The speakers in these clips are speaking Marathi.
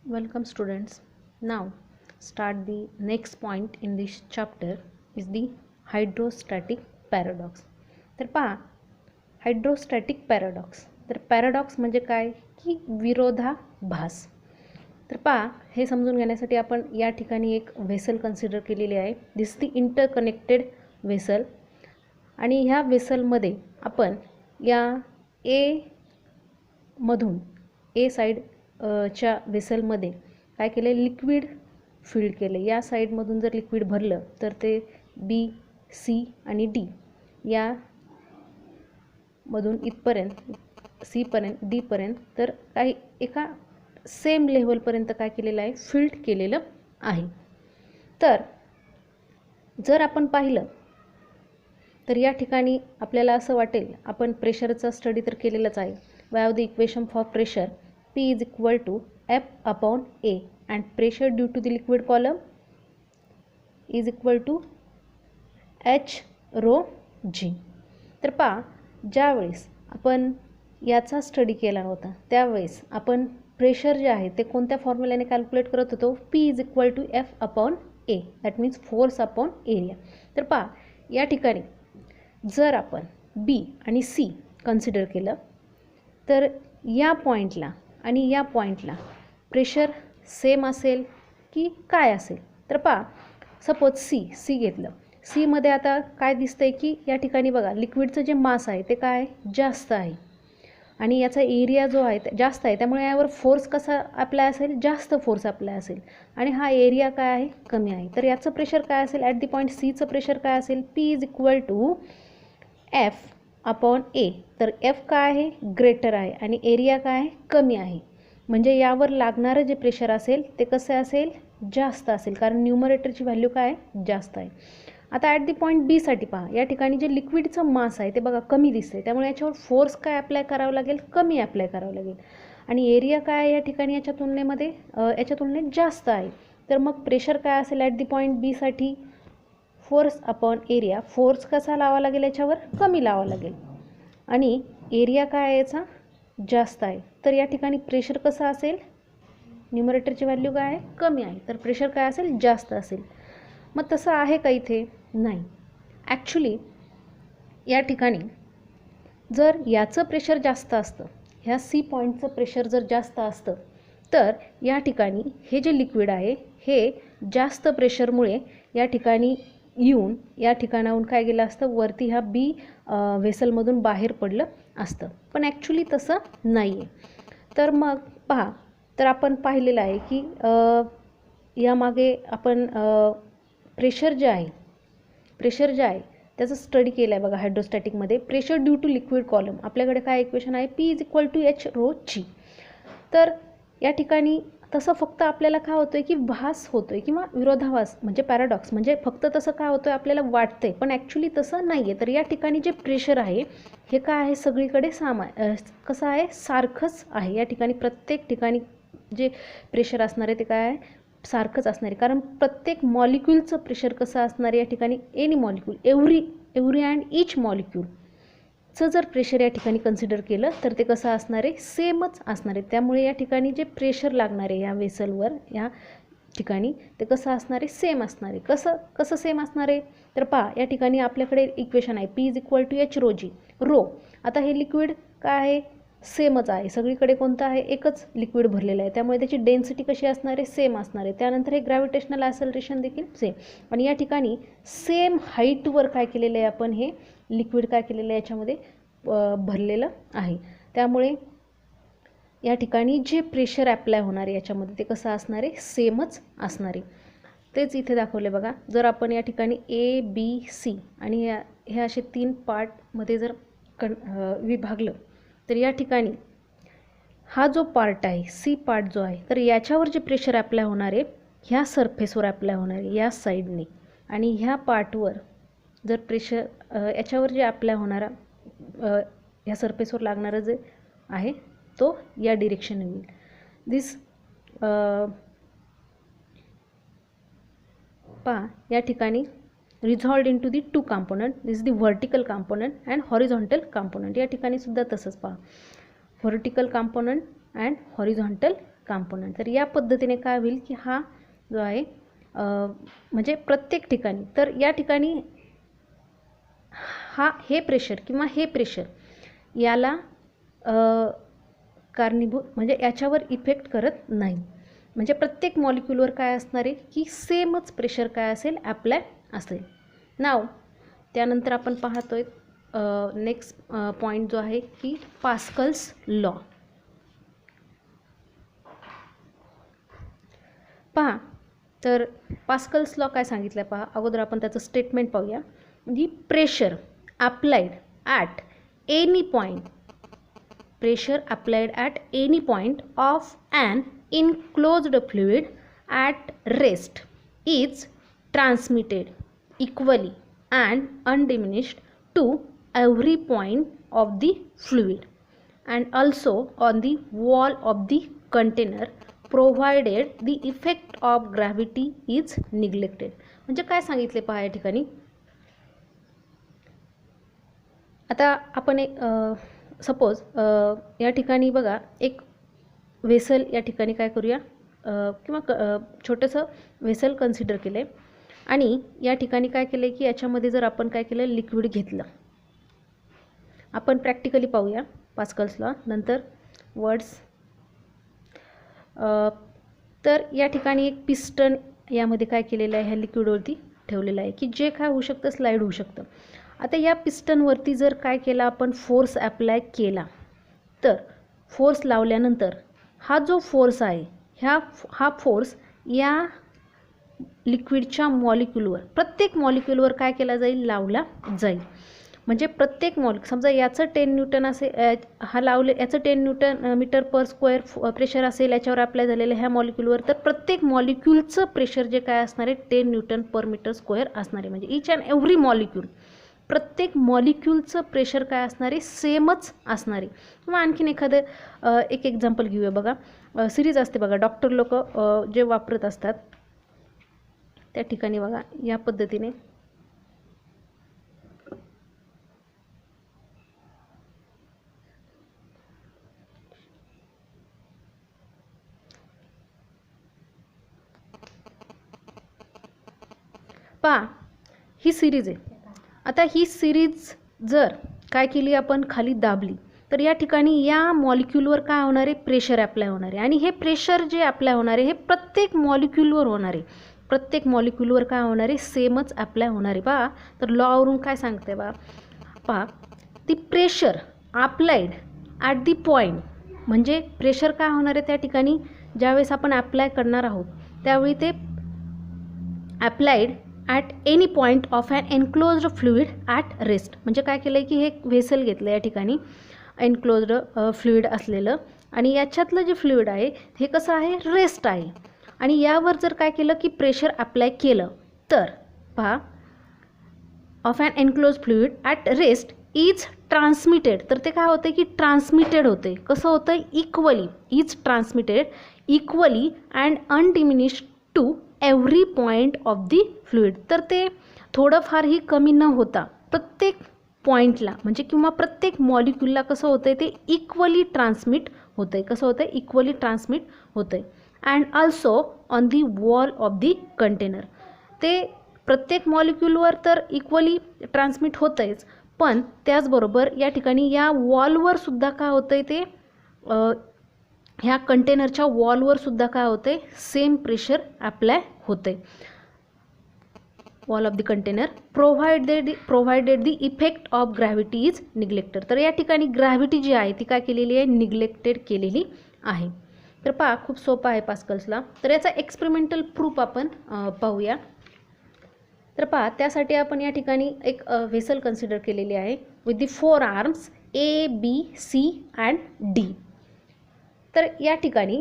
Welcome students. Now start the next point in this chapter is the hydrostatic paradox. तर पहा हायड्रोस्टॅटिक पॅराडॉक्स. तर पॅराडॉक्स म्हणजे काय की विरोधाभास. तर पहा हे समजून घेण्यासाठी आपण या ठिकाणी एक व्हेसल कन्सिडर केलेली आहे. दिस दी इंटरकनेक्टेड व्हेसल आणि ह्या व्हेसलमध्ये आपण या ए मधून ए साईड च्या व्हेसलमध्ये काय केले लिक्विड फिल्ड केले. या साईडमधून जर लिक्विड भरलं तर ते बी सी आणि डी या मधून इथपर्यंत सीपर्यंत डीपर्यंत तर काही एका सेम लेव्हलपर्यंत काय केलेलं आहे फिल्ड केलेलं आहे. तर जर आपण पाहिलं तर या ठिकाणी आपल्याला असं वाटेल आपण प्रेशरचा स्टडी तर केलेलाच आहे. We have the equation for pressure P is equal to F upon A and pressure due to the liquid column is equal to H rho G. तर पहा ज्यावेळेस आपण याचा स्टडी केला होता त्यावेळेस आपण प्रेशर जे आहे ते कोणत्या फॉर्म्युल्याने कॅल्क्युलेट करत होतो. P is equal to F upon A, that means force upon area. तर पहा या ठिकाणी जर आपण B आणि C कन्सिडर केलं तर या पॉईंटला आणि या पॉईंटला प्रेशर सेम असेल की काय असेल. तर पहा सपोज सी घेतलं. सीमध्ये आता काय दिसतंय की या ठिकाणी बघा लिक्विडचं जे मास आहे ते काय जास्त आहे आणि याचा एरिया जो आहे जास्त आहे. त्यामुळे यावर फोर्स कसा अप्लाय असेल जास्त फोर्स अप्लाय असेल आणि हा एरिया काय आहे कमी आहे. तर याचं प्रेशर काय असेल ॲट दी पॉईंट सीचं प्रेशर काय असेल P is equal to F upon A. तर एफ काय आहे ग्रेटर आहे आणि एरिया काय आहे कमी आहे. म्हणजे यावर लागणारं जे प्रेशर असेल ते कसं असेल जास्त असेल कारण न्यूमरेटरची व्हॅल्यू काय आहे जास्त आहे. आता ॲट दी पॉईंट बीसाठी पहा या ठिकाणी जे लिक्विडचं मास आहे ते बघा कमी दिसते. त्यामुळे याच्यावर फोर्स काय अप्लाय करावं लागेल कमी अप्लाय करावं लागेल आणि एरिया काय आहे या ठिकाणी याच्या तुलनेत जास्त आहे. तर मग प्रेशर काय असेल ॲट दी पॉईंट बीसाठी फोर्स अपॉन एरिया. फोर्स कसा लावा लागेल याच्यावर कमी लावा लागेल आणि एरिया काय आहे याचा जास्त आहे. तर या ठिकाणी प्रेशर कसं असेल न्यूमरेटरची व्हॅल्यू काय आहे कमी आहे तर प्रेशर काय असेल जास्त असेल. मग तसं आहे का इथे नाही. ॲक्च्युली या ठिकाणी जर याचं प्रेशर जास्त असतं ह्या सी पॉईंटचं प्रेशर जर जास्त असतं तर या ठिकाणी हे जे लिक्विड आहे हे जास्त प्रेशरमुळे या ठिकाणी येऊन या ठिकाणाहून काय गेलं असतं वरती ह्या बी व्हेसलमधून बाहेर पडलं असतं. पण ॲक्च्युली तसं नाही आहे. तर मग पहा तर आपण पाहिलेलं आहे की यामागे आपण प्रेशर जे आहे त्याचं स्टडी केलं आहे बघा हायड्रोस्टॅटिकमध्ये. Pressure due to liquid column आपल्याकडे काय इक्वेशन आहे P is equal to H rho G. तर या ठिकाणी तसं फक्त आपल्याला काय होतं आहे की भास होतो आहे किंवा विरोधाभास म्हणजे पॅराडॉक्स म्हणजे फक्त तसं काय होतं आहे आपल्याला वाटतं आहे पण ॲक्च्युली तसं नाही आहे. तर या ठिकाणी जे प्रेशर आहे हे काय आहे सगळीकडे कसं आहे सारखंच आहे. या ठिकाणी प्रत्येक ठिकाणी जे प्रेशर असणार आहे ते काय आहे सारखंच असणार आहे कारण प्रत्येक मॉलिक्यूलचं प्रेशर कसं असणार आहे या ठिकाणी any molecule every and each मॉलिक्यूलचं जर प्रेशर या ठिकाणी कन्सिडर केलं तर ते कसं असणार आहे सेमच असणार आहे. त्यामुळे या ठिकाणी जे प्रेशर लागणार आहे या व्हेसलवर या ठिकाणी ते कसं असणार आहे सेम असणार आहे. कसं सेम असणार आहे तर पहा या ठिकाणी आपल्याकडे इक्वेशन आहे P is equal to H rho G rho. आता हे लिक्विड काय आहे सेमच आहे सगळीकडे कोणतं आहे एकच लिक्विड भरलेलं आहे त्यामुळे त्याची डेन्सिटी कशी असणार आहे सेम असणार आहे. त्यानंतर हे ग्रॅव्हिटेशनल ॲक्सेलरेशन देखील सेम आणि या ठिकाणी सेम हाईटवर काय केलेलं आहे आपण हे लिक्विड काय केलेलं आहे याच्यामध्ये भरलेलं आहे. त्यामुळे या ठिकाणी जे प्रेशर अप्लाय होणार आहे याच्यामध्ये ते कसं असणार आहे सेमच असणार आहे. तेच इथे दाखवले बघा. जर आपण या ठिकाणी A B C आणि हे असे 3 पार्टमध्ये जर विभागलं तर या ठिकाणी हा जो पार्ट आहे सी पार्ट जो आहे तर याच्यावर जे प्रेशर अप्लाय होणार आहे ह्या सरफेसवर अप्लाय होणार आहे या साईडने आणि ह्या पार्टवर जर प्रेशर याच्यावर जे अप्लाय होणारा ह्या सरफेसवर लागणारं जे आहे तो या डिरेक्शनने होईल. दिस पहा या ठिकाणी resolved into the two component. This is the vertical component and horizontal component. या ठिकाणी सुद्धा तसंच पहा vertical component and horizontal component. तर या पद्धतीने काय होईल की हा जो आहे म्हणजे प्रत्येक ठिकाणी, तर या ठिकाणी हे प्रेशर किंवा हे प्रेशर याला कारणीभूत म्हणजे याच्यावर इफेक्ट करत नाही. म्हणजे प्रत्येक मॉलिक्यूलवर काय असणार आहे की सेमच प्रेशर काय असेल ॲप्लाय असेल. नाव त्यानंतर आपण पाहतोय नेक्स्ट पॉईंट जो आहे की पास्कल्स लॉ. पहा, तर पास्कल्स लॉ काय सांगितलं आहे पहा. अगोदर आपण त्याचं स्टेटमेंट पाहूया. The pressure applied at any point, pressure applied at any point of an enclosed fluid at rest is transmitted equally and undiminished to every point of the fluid and also on the wall of the container provided the effect of gravity is neglected. म्हणजे काय सांगितले पहा या ठिकाणी. आता आपण एक सपोज या ठिकाणी बघा एक व्हेसल या ठिकाणी काय करूया किंवा छोटंसं व्हेसल कन्सिडर केलं आहे आणि या ठिकाणी काय केलं आहे की याच्यामध्ये जर आपण काय केलं लिक्विड घेतलं. आपण प्रॅक्टिकली पाहूया पास्कल्स लॉ नंतर वर्ड्स. तर या ठिकाणी एक पिस्टन यामध्ये काय केलेलं आहे ह्या लिक्विडवरती ठेवलेलं आहे की जे काय होऊ शकतं स्लाईड होऊ शकतं. आता या पिस्टनवरती जर काय केला आपण फोर्स ॲप्लाय केला तर फोर्स लावल्यानंतर हा जो फोर्स आहे हा फोर्स या लिक्विडच्या मॉलिक्यूलवर प्रत्येक मॉलिक्यूलवर काय केला जाईल लावला जाईल. म्हणजे प्रत्येक समजा याचं 10 न्यूटन असेल हा लावले याचं 10 newton metre per square pressure असेल याच्यावर अप्लाय झालेलं ह्या मॉलिक्यूलवर, तर प्रत्येक मॉलिक्यूलचं प्रेशर जे काय असणार आहे 10 न्यूटन पर मीटर स्क्वेअर असणार आहे. म्हणजे ईच अँड एव्हरी मॉलिक्यूल प्रत्येक मॉलिक्यूलचं प्रेशर काय असणार आहे सेमच असणार आहे. किंवा आणखीन एखादं एक एक्झाम्पल घेऊया. बघा सिरीज असते बघा डॉक्टर लोक जे वापरत असतात त्या ठिकाणी बघा या पद्धतीने पहा ही सिरीज आहे. आता ही सिरीज जर काय केली आपण खाली दाबली तर या ठिकाणी या मॉलिक्यूलवर काय होणार आहे प्रेशर ॲप्लाय होणार आहे आणि हे प्रेशर जे ॲप्लाय होणार आहे हे प्रत्येक मॉलिक्यूलवर होणार आहे. प्रत्येक मॉलिक्यूलवर काय होणार आहे सेमच ॲप्लाय होणार आहे. पहा तर लॉवरून काय सांगते पहा the pressure applied at the point म्हणजे प्रेशर काय होणार आहे त्या ठिकाणी ज्यावेळेस आपण ॲप्लाय करणार आहोत त्यावेळी ते applied at any point of an enclosed fluid at rest. म्हणजे काय केलं आहे की हे व्हेसल घेतलं या ठिकाणी एनक्लोज्ड फ्लुइड असलेलं आणि याच्यातलं जे फ्लुइड आहे हे कसं आहे रेस्ट आहे आणि यावर जर काय केलं की प्रेशर अप्लाय केलं तर पहा of an enclose fluid at rest is transmitted. तर ते काय होतं की ट्रान्समिटेड होते. कसं होतं equally is transmitted equally and undiminished to every point of the fluid. तर ते थोडंफारही कमी न होता प्रत्येक पॉईंटला म्हणजे किंवा प्रत्येक मॉलिक्यूलला कसं होतं आहे ते इक्वली ट्रान्समिट होतं आहे. कसं होतं आहे इक्वली ट्रान्समिट होतं आहे. And also on the wall of the container. ते प्रत्येक मॉलिक्यूलवर तर इक्वली ट्रान्समिट होतं आहेच पण त्याचबरोबर या ठिकाणी या वॉलवर सुद्धा काय होतं आहे ते ह्या कंटेनरच्या वॉलवर सुद्धा काय होतं आहे सेम प्रेशर ॲप्लाय होतं आहे. Wall of the container provided the effect of gravity is neglected. तर या ठिकाणी ग्रॅव्हिटी जी आहे ती काय केलेली आहे निग्लेक्टेड केलेली आहे. तर पहा खूप सोपं आहे पास्कल्सला. तर याचा एक्सपेरिमेंटल प्रूफ आपण पाहूया. तर पहा त्यासाठी आपण या ठिकाणी एक व्हेसल कन्सिडर केलेली आहे with the 4 arms A, B, C and D. तर या ठिकाणी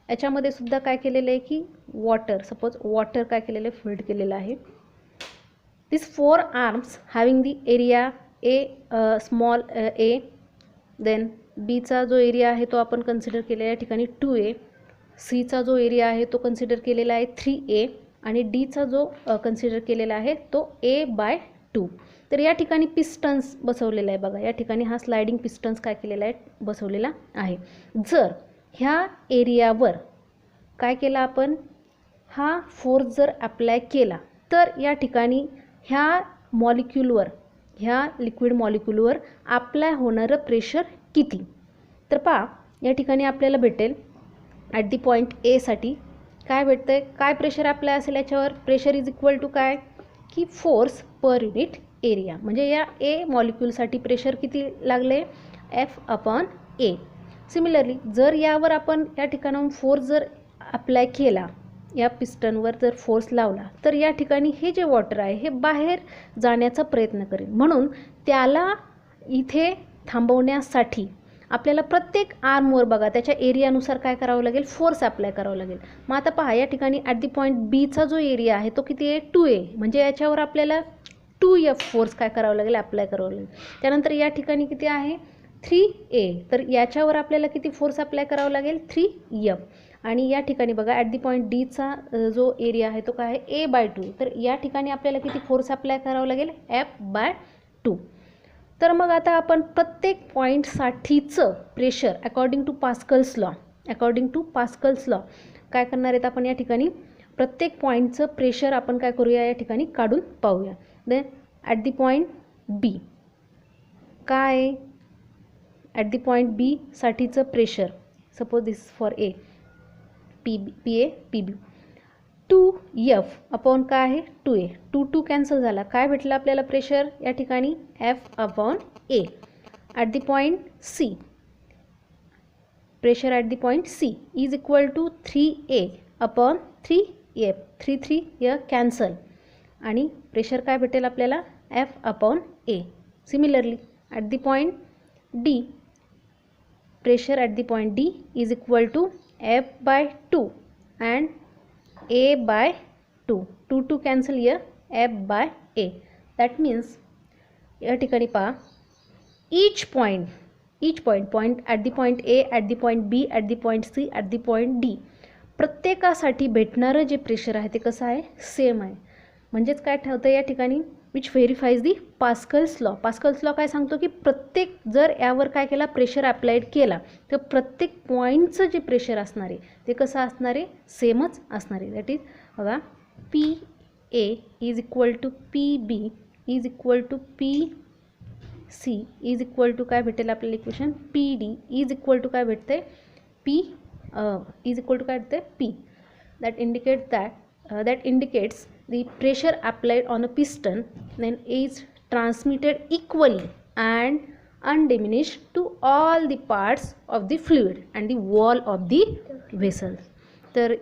याच्यामध्ये सुद्धा काय केलेलं आहे की वॉटर सपोज वॉटर काय केलेलं आहे फिल्ड केलेलं आहे. This 4 arms having the area A small A then Bचा जो एरिया आहे तो आपण कन्सिडर केलेला आहे या ठिकाणी 2A. Cचा जो एरिया आहे तो कन्सिडर केलेला आहे 3A आणि Dचा जो कन्सिडर केलेला आहे तो A/2. तर या ठिकाणी पिस्टन्स बसवलेला आहे बघा. या ठिकाणी हा स्लायडिंग पिस्टन्स काय केलेला आहे बसवलेला आहे. जर ह्या एरियावर काय केलं आपण, हा फोर्स जर अप्लाय केला तर या ठिकाणी ह्या मॉलिक्यूलवर, ह्या लिक्विड मॉलिक्यूलवर अप्लाय होणारं प्रेशर किती. तर पहा या ठिकाणी आपल्याला भेटेल ॲट दी पॉईंट ए साठी काय भेटतं आहे, काय प्रेशर अप्लाय असेल याच्यावर, प्रेशर इज इक्वल टू काय की फोर्स पर युनिट एरिया. म्हणजे या ए मॉलिक्यूलसाठी प्रेशर किती लागले, F/A. सिमिलरली जर यावर आपण या ठिकाणाहून फोर्स जर अप्लाय केला, या पिस्टनवर जर फोर्स लावला तर या ठिकाणी हे जे वॉटर आहे हे बाहेर जाण्याचा प्रयत्न करेल. म्हणून त्याला इथे थांबवण्यासाठी आपल्याला प्रत्येक आर्मवर बघा त्याच्या एरियानुसार काय करावं लागेल, फोर्स अप्लाय करावं लागेल. मग आता पहा या ठिकाणी ॲट दी पॉईंट बीचा जो एरिया आहे तो किती आहे, 2A. म्हणजे याच्यावर आपल्याला 2F फोर्स काय करावं लागेल, अप्लाय करावं लागेल. त्यानंतर या ठिकाणी किती आहे 3A, तर याच्यावर आपल्याला किती फोर्स अप्लाय करावं लागेल, 3F. आणि या ठिकाणी बघा ॲट दी पॉईंट डीचा जो एरिया आहे तो काय आहे A/2. तर या ठिकाणी आपल्याला किती फोर्स अप्लाय करावं लागेल, F/2. तर मग आता आपण प्रत्येक पॉईंटसाठीचं pressure according to Pascal's law काय करणार आहेत आपण, या ठिकाणी प्रत्येक पॉईंटचं प्रेशर आपण काय करूया, या ठिकाणी काढून पाहूया. Then at the point B काय, ॲट दी पॉईंट बी साठीचं pressure, suppose this for A, PA PB, 2F upon काय आहे 2A. 2 कॅन्सल झाला, काय भेटलं आपल्याला प्रेशर या ठिकाणी F/A. At the point C pressure at the point C is equal to 3A upon 3F. 3 या कॅन्सल आणि प्रेशर काय भेटेल आपल्याला F/A. Similarly at the point D pressure at the point D is equal to F/2 and A/2. 2 cancel here, F/A. That means या ठिकाणी पहा each point at the point A, at the point B, at the point C, at the point D प्रत्येकासाठी भेटणारं जे प्रेशर आहे ते कसं आहे, सेम आहे. म्हणजेच काय ठेवतं या ठिकाणी which verifies the Pascal's law. Pascal's law काय सांगतो की प्रत्येक जर यावर काय केला प्रेशर अप्लाइड केला तर प्रत्येक पॉईंटचं जे प्रेशर असणार आहे ते कसं असणार आहे, सेमच असणार आहे. दॅट इज बघा PA is equal to PB is equal to PC is equal to काय भेटेल आपल्याला equation PD is equal to काय भेटते P इज इक्वल टू काय भेटते P. That indicates the pressure applied on a piston then is transmitted equally and undiminished to all the parts of the fluid and the wall of the vessel. तर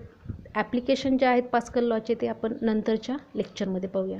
ॲप्लिकेशन जे आहेत पास्कल लॉचे ते आपण नंतरच्या लेक्चरमध्ये पाहूया.